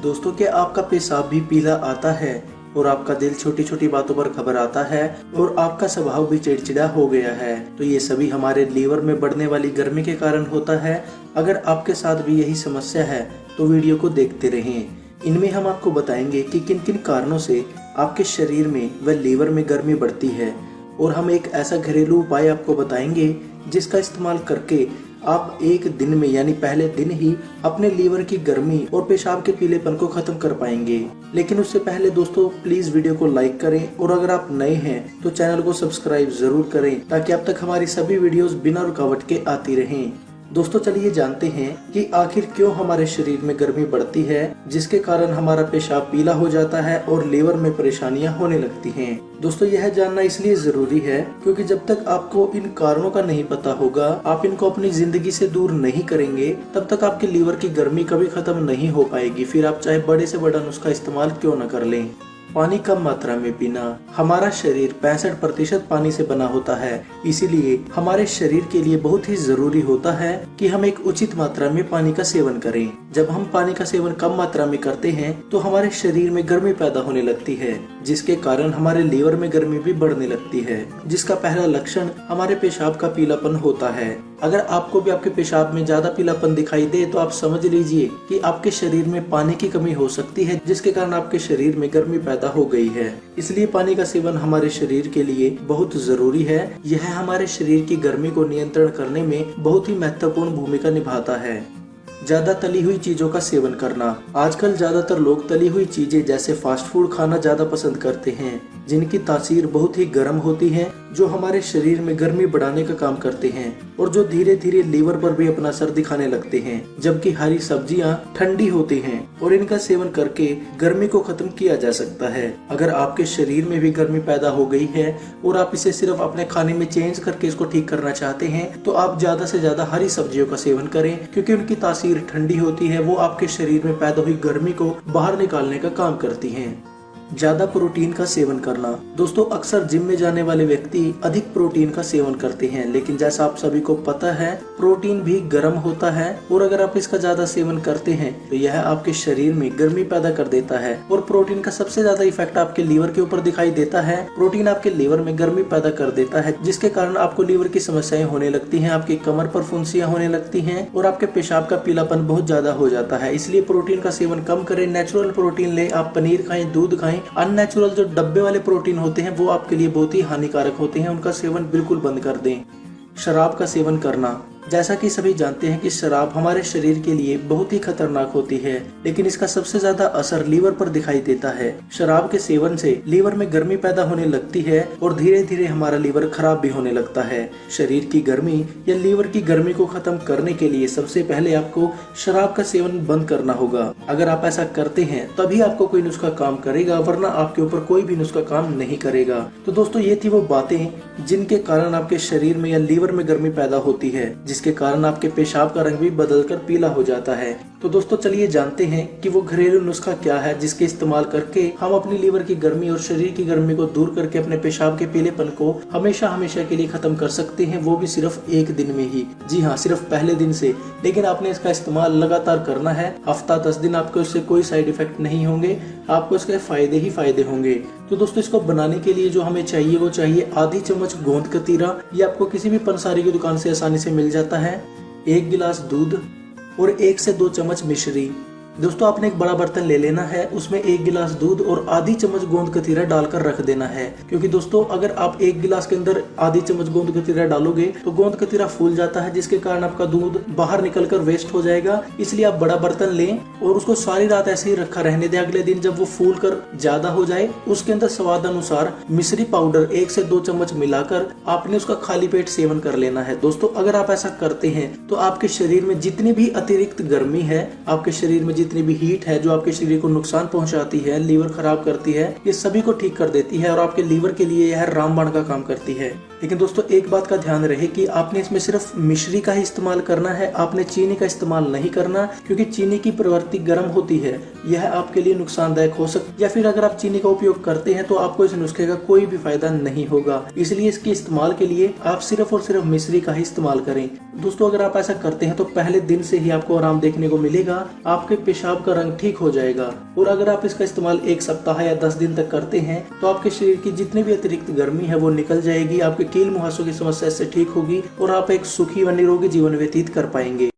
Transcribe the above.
दोस्तों, क्या आपका पेशाब भी पीला आता है और आपका दिल छोटी छोटी बातों पर घबराता है और आपका स्वभाव भी चिड़चिड़ा हो गया है? तो ये सभी हमारे लीवर में बढ़ने वाली गर्मी के कारण होता है। अगर आपके साथ भी यही समस्या है तो वीडियो को देखते रहें। इनमें हम आपको बताएंगे कि किन किन कारणों से आपके शरीर में व लीवर में गर्मी बढ़ती है, और हम एक ऐसा घरेलू उपाय आपको बताएंगे जिसका इस्तेमाल करके आप एक दिन में यानी पहले दिन ही अपने लीवर की गर्मी और पेशाब के पीलेपन को खत्म कर पाएंगे। लेकिन उससे पहले दोस्तों, प्लीज वीडियो को लाइक करें और अगर आप नए हैं तो चैनल को सब्सक्राइब जरूर करें ताकि अब तक हमारी सभी वीडियोस बिना रुकावट के आती रहें। दोस्तों, चलिए जानते हैं कि आखिर क्यों हमारे शरीर में गर्मी बढ़ती है, जिसके कारण हमारा पेशाब पीला हो जाता है और लीवर में परेशानियां होने लगती हैं। दोस्तों, यह जानना इसलिए जरूरी है क्योंकि जब तक आपको इन कारणों का नहीं पता होगा, आप इनको अपनी जिंदगी से दूर नहीं करेंगे, तब तक आपके लीवर की गर्मी कभी खत्म नहीं हो पाएगी। फिर आप चाहे बड़े से बड़ा नुस्खा इस्तेमाल क्यों न कर लें। पानी कम मात्रा में पीना। हमारा शरीर 65% पानी से बना होता है, इसीलिए हमारे शरीर के लिए बहुत ही जरूरी होता है कि हम एक उचित मात्रा में पानी का सेवन करें। जब हम पानी का सेवन कम मात्रा में करते हैं तो हमारे शरीर में गर्मी पैदा होने लगती है, जिसके कारण हमारे लीवर में गर्मी भी बढ़ने लगती है, जिसका पहला लक्षण हमारे पेशाब का पीलापन होता है। अगर आपको भी आपके पेशाब में ज्यादा पीलापन दिखाई दे तो आप समझ लीजिए कि आपके शरीर में पानी की कमी हो सकती है, जिसके कारण आपके शरीर में गर्मी पैदा हो गई है। इसलिए पानी का सेवन हमारे शरीर के लिए बहुत जरूरी है। यह हमारे शरीर की गर्मी को नियंत्रण करने में बहुत ही महत्वपूर्ण भूमिका निभाता है। ज्यादा तली हुई चीजों का सेवन करना। आजकल ज्यादातर लोग तली हुई चीजें जैसे फास्ट फूड खाना ज्यादा पसंद करते हैं, जिनकी तासीर बहुत ही गर्म होती है, जो हमारे शरीर में गर्मी बढ़ाने का काम करते हैं और जो धीरे धीरे लीवर पर भी अपना असर दिखाने लगते हैं। जबकि हरी सब्जियां ठंडी होती हैं और इनका सेवन करके गर्मी को खत्म किया जा सकता है। अगर आपके शरीर में भी गर्मी पैदा हो गई है और आप इसे सिर्फ अपने खाने में चेंज करके इसको ठीक करना चाहते हैं, तो आप ज्यादा से ज्यादा हरी सब्जियों का सेवन करें, क्योंकि उनकी तासीर ठंडी होती है। वो आपके शरीर में पैदा हुई गर्मी को बाहर निकालने का काम करती हैं। ज्यादा प्रोटीन का सेवन करना। दोस्तों, अक्सर जिम में जाने वाले व्यक्ति अधिक प्रोटीन का सेवन करते हैं, लेकिन जैसा आप सभी को पता है, प्रोटीन भी गर्म होता है और अगर आप इसका ज्यादा सेवन करते हैं तो यह आपके शरीर में गर्मी पैदा कर देता है। और प्रोटीन का सबसे ज्यादा इफेक्ट आपके लीवर के ऊपर दिखाई देता है। प्रोटीन आपके लीवर में गर्मी पैदा कर देता है, जिसके कारण आपको लीवर की समस्याएं होने लगती हैं, आपकी कमर पर फुंसियां होने लगती हैं और आपके पेशाब का पीलापन बहुत ज्यादा हो जाता है। इसलिए प्रोटीन का सेवन कम करें, नेचुरल प्रोटीन लें। आप पनीर खाएं, दूध खाएं। अननेचुरल जो डब्बे वाले प्रोटीन होते हैं वो आपके लिए बहुत ही हानिकारक होते हैं, उनका सेवन बिल्कुल बंद कर दें। शराब का सेवन करना। जैसा कि सभी जानते हैं कि शराब हमारे शरीर के लिए बहुत ही खतरनाक होती है, लेकिन इसका सबसे ज्यादा असर लीवर पर दिखाई देता है। शराब के सेवन से लीवर में गर्मी पैदा होने लगती है और धीरे धीरे हमारा लीवर खराब भी होने लगता है। शरीर की गर्मी या लीवर की गर्मी को खत्म करने के लिए सबसे पहले आपको शराब का सेवन बंद करना होगा। अगर आप ऐसा करते हैं तभी आपको कोई नुस्खा काम करेगा, वरना आपके ऊपर कोई भी नुस्खा काम नहीं करेगा। तो दोस्तों, ये थी वो बातें जिनके कारण आपके शरीर में या लीवर में गर्मी पैदा होती है, जिसके कारण आपके पेशाब का रंग भी बदलकर पीला हो जाता है। तो दोस्तों, चलिए जानते हैं कि वो घरेलू नुस्खा क्या है जिसके इस्तेमाल करके हम अपनी लीवर की गर्मी और शरीर की गर्मी को दूर करके अपने पेशाब के पीलेपन को हमेशा हमेशा के लिए खत्म कर सकते हैं, वो भी सिर्फ एक दिन में ही। जी हाँ, सिर्फ पहले दिन से। लेकिन आपने इसका इस्तेमाल लगातार करना है। हफ्ता 10 दिन आपको इससे कोई साइड इफेक्ट नहीं होंगे, आपको इसके फायदे ही फायदे होंगे। तो दोस्तों, इसको बनाने के लिए जो हमें चाहिए वो चाहिए आधी चम्मच गोंद कतीरा। ये आपको किसी भी पंसारी की दुकान से आसानी से मिल जाता है। 1 गिलास दूध और 1 से 2 चम्मच मिश्री। दोस्तों, आपने एक बड़ा बर्तन ले लेना है, उसमें 1 गिलास दूध और आधी चम्मच गोंद कतीरा डालकर रख देना है। क्योंकि दोस्तों, अगर आप 1 गिलास के अंदर आधी चम्मच गोंद कतीरा डालोगे तो गोंद कतीरा फूल जाता है, जिसके कारण आपका दूध बाहर निकलकर वेस्ट हो जाएगा। इसलिए आप बड़ा बर्तन लें और उसको सारी रात ऐसे ही रखा रहने दें। अगले दिन जब वो फूल कर ज्यादा हो जाए, उसके अंदर स्वाद अनुसार मिश्री पाउडर 1 से 2 चम्मच मिलाकर आपने उसका खाली पेट सेवन कर लेना है। दोस्तों, अगर आप ऐसा करते हैं तो आपके शरीर में जितनी भी अतिरिक्त गर्मी है, आपके शरीर में जितनी भी हीट है जो आपके शरीर को नुकसान पहुंचाती है, लीवर खराब करती है, ये सभी को ठीक कर देती है और आपके लीवर के लिए यह रामबाण का काम करती है। लेकिन दोस्तों एक बात का ध्यान रहे कि आपने इसमें सिर्फ मिश्री का ही इस्तेमाल करना है, आपने चीनी का इस्तेमाल नहीं करना, क्योंकि चीनी की प्रवृत्ति गर्म होती है, यह आपके लिए नुकसानदायक हो सकती है, या फिर अगर आप चीनी का उपयोग करते हैं तो आपको इस नुस्खे का कोई भी फायदा नहीं होगा। इसलिए इसके इस्तेमाल के लिए आप सिर्फ और सिर्फ मिश्री का ही इस्तेमाल करें। दोस्तों अगर आप ऐसा करते हैं तो पहले दिन से ही आपको आराम देखने को मिलेगा, आपके पेशाब का रंग ठीक हो जाएगा। और अगर आप इसका इस्तेमाल 1 सप्ताह या 10 दिन तक करते हैं तो आपके शरीर की जितनी भी अतिरिक्त गर्मी है वो निकल जाएगी, आपके कील मुहासों की समस्या इससे ठीक होगी और आप एक सुखी व निरोगी जीवन व्यतीत कर पाएंगे।